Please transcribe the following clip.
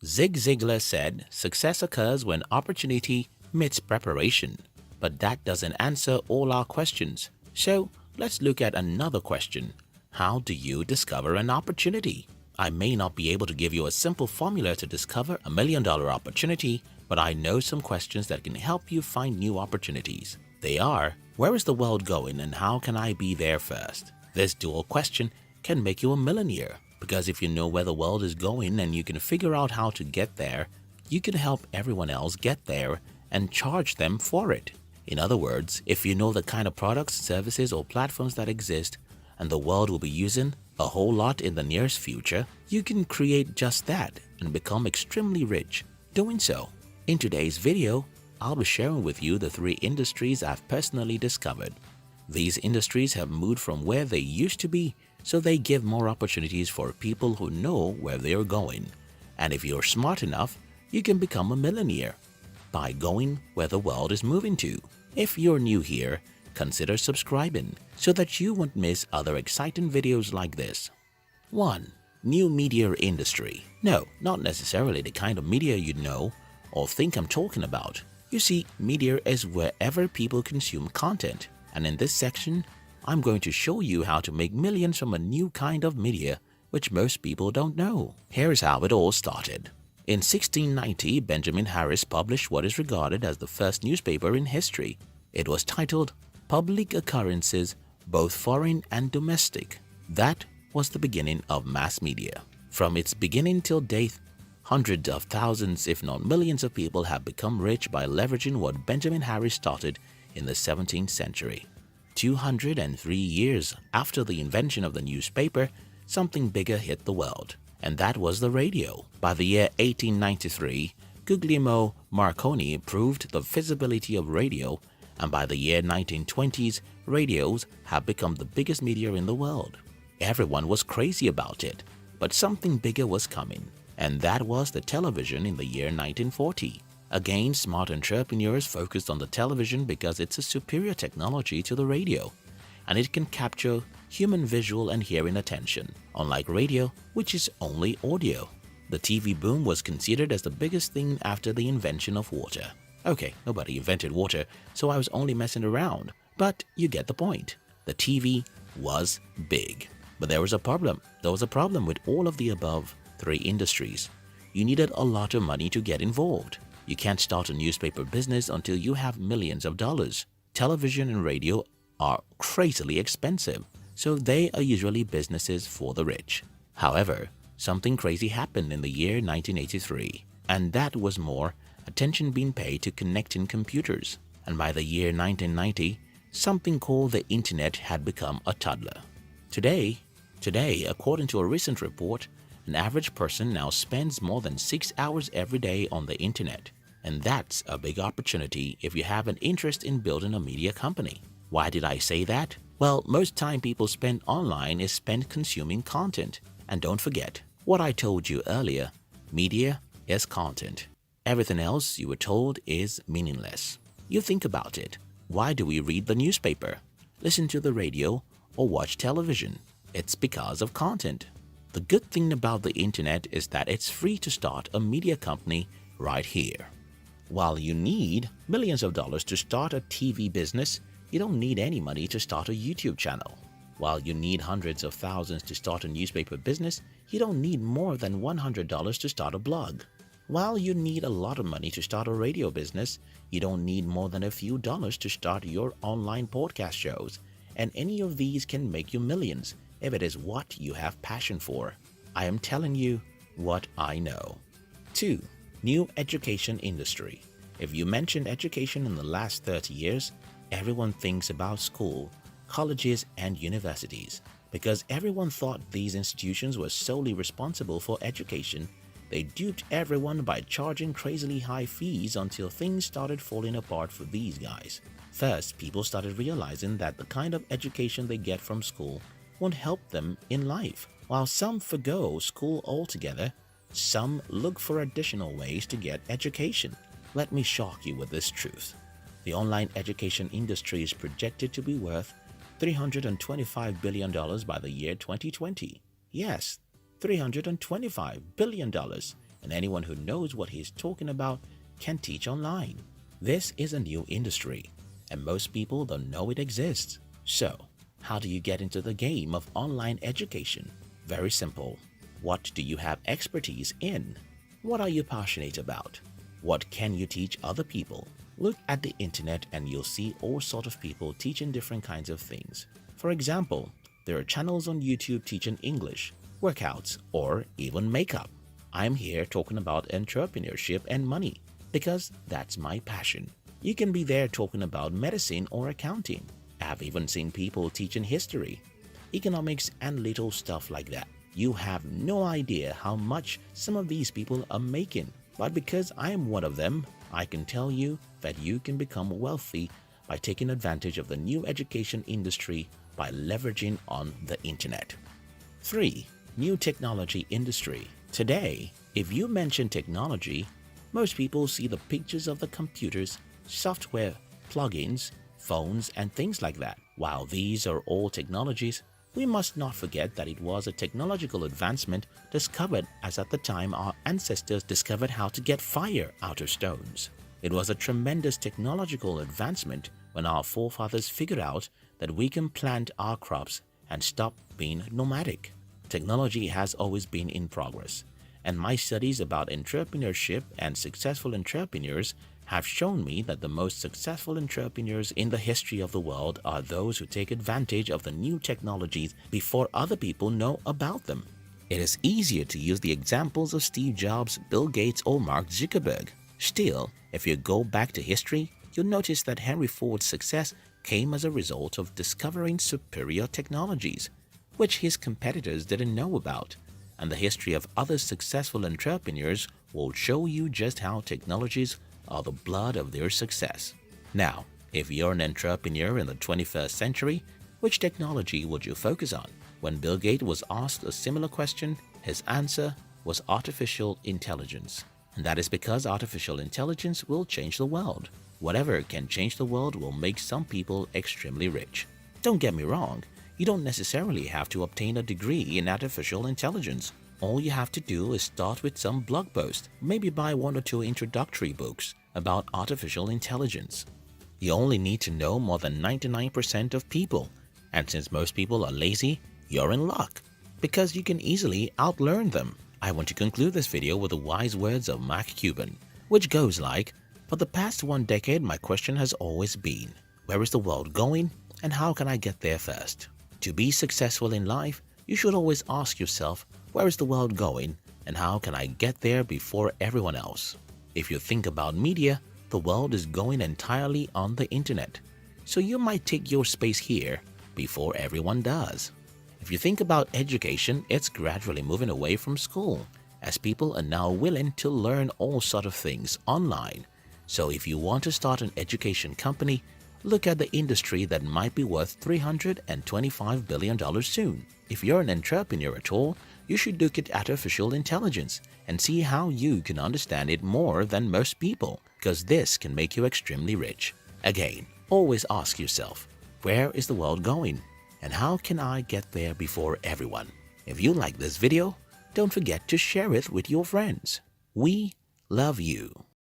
Zig Ziglar said success occurs when opportunity meets preparation. But that doesn't answer all our questions. So let's look at another question. How do you discover an opportunity? I may not be able to give you a simple formula to discover $1 million opportunity, but I know some questions that can help you find new opportunities. They are, where is the world going and how can I be there first? This dual question can make you a millionaire, because if you know where the world is going and you can figure out how to get there, you can help everyone else get there and charge them for it. In other words, if you know the kind of products, services, or platforms that exist and the world will be using a whole lot in the nearest future, you can create just that and become extremely rich doing so. In today's video, I'll be sharing with you the 3 industries I've personally discovered. These industries have moved from where they used to be, so they give more opportunities for people who know where they're going. And if you're smart enough, you can become a millionaire by going where the world is moving to. If you're new here, consider subscribing so that you won't miss other exciting videos like this. 1. New media industry. No, not necessarily the kind of media you know or think I'm talking about. You see, media is wherever people consume content, and in this section, I'm going to show you how to make millions from a new kind of media which most people don't know. Here's how it all started. In 1690, Benjamin Harris published what is regarded as the first newspaper in history. It was titled Public Occurrences, Both Foreign and Domestic. That was the beginning of mass media. From its beginning till date, hundreds of thousands, if not millions of people have become rich by leveraging what Benjamin Harris started in the 17th century. 203 years after the invention of the newspaper, something bigger hit the world, and that was the radio. By the year 1893, Guglielmo Marconi proved the feasibility of radio, and by the year 1920s, radios have become the biggest media in the world. Everyone was crazy about it, but something bigger was coming, and that was the television in the year 1940. Again, smart entrepreneurs focused on the television because it's a superior technology to the radio, and it can capture human visual and hearing attention, unlike radio, which is only audio. The TV boom was considered as the biggest thing after the invention of water. Okay, nobody invented water, so I was only messing around, but you get the point. The TV was big. But there was a problem. There was a problem with all of the above 3 industries. You needed a lot of money to get involved. You can't start a newspaper business until you have millions of dollars. Television and radio are crazily expensive, so they are usually businesses for the rich. However, something crazy happened in the year 1983, and that was more attention being paid to connecting computers. And by the year 1990, something called the internet had become a toddler. Today, according to a recent report, an average person now spends more than 6 hours every day on the internet. And that's a big opportunity if you have an interest in building a media company. Why did I say that? Well, most time people spend online is spent consuming content. And don't forget what I told you earlier, media is content. Everything else you were told is meaningless. You think about it. Why do we read the newspaper, listen to the radio, or watch television? It's because of content. The good thing about the internet is that it's free to start a media company right here. While you need millions of dollars to start a TV business, you don't need any money to start a YouTube channel. While you need hundreds of thousands to start a newspaper business, you don't need more than $100 to start a blog. While you need a lot of money to start a radio business, you don't need more than a few dollars to start your online podcast shows. And any of these can make you millions if it is what you have passion for. I am telling you what I know. 2. New education industry. If you mention education in the last 30 years, everyone thinks about school, colleges, and universities. Because everyone thought these institutions were solely responsible for education, they duped everyone by charging crazily high fees until things started falling apart for these guys. First, people started realizing that the kind of education they get from school won't help them in life. While some forgo school altogether, some look for additional ways to get education. Let me shock you with this truth. The online education industry is projected to be worth $325 billion by the year 2020. Yes, $325 billion. and anyone who knows what he's talking about can teach online. This is a new industry, and most people don't know it exists. So, how do you get into the game of online education? Very simple. What do you have expertise in? What are you passionate about? What can you teach other people? Look at the internet and you'll see all sorts of people teaching different kinds of things. For example, there are channels on YouTube teaching English, workouts, or even makeup. I'm here talking about entrepreneurship and money because that's my passion. You can be there talking about medicine or accounting. I've even seen people teaching history, economics, and little stuff like that. You have no idea how much some of these people are making, but because I am one of them, I can tell you that you can become wealthy by taking advantage of the new education industry by leveraging on the internet. 3. New technology industry. Today, if you mention technology, most people see the pictures of the computers, software, plugins, phones, and things like that. While these are all technologies, we must not forget that it was a technological advancement discovered as at the time our ancestors discovered how to get fire out of stones. It was a tremendous technological advancement when our forefathers figured out that we can plant our crops and stop being nomadic. Technology has always been in progress, and my studies about entrepreneurship and successful entrepreneurs have shown me that the most successful entrepreneurs in the history of the world are those who take advantage of the new technologies before other people know about them. It is easier to use the examples of Steve Jobs, Bill Gates, or Mark Zuckerberg. Still, if you go back to history, you'll notice that Henry Ford's success came as a result of discovering superior technologies, which his competitors didn't know about. And the history of other successful entrepreneurs will show you just how technologies are the blood of their success. Now, if you're an entrepreneur in the 21st century, which technology would you focus on? When Bill Gates was asked a similar question, his answer was artificial intelligence. And that is because artificial intelligence will change the world. Whatever can change the world will make some people extremely rich. Don't get me wrong, you don't necessarily have to obtain a degree in artificial intelligence. All you have to do is start with some blog post, maybe buy 1 or 2 introductory books about artificial intelligence. You only need to know more than 99% of people, and since most people are lazy, you're in luck, because you can easily outlearn them. I want to conclude this video with the wise words of Mark Cuban, which goes like, "For the past 1 decade, my question has always been, where is the world going and how can I get there first? To be successful in life, you should always ask yourself, where is the world going and how can I get there before everyone else?" If you think about media, the world is going entirely on the internet, so you might take your space here before everyone does. If you think about education, it's gradually moving away from school, as people are now willing to learn all sorts of things online. So if you want to start an education company, look at the industry that might be worth $325 billion soon. If you're an entrepreneur at all, you should look at artificial intelligence and see how you can understand it more than most people, because this can make you extremely rich. Again, always ask yourself, where is the world going and how can I get there before everyone? If you like this video, don't forget to share it with your friends. We love you.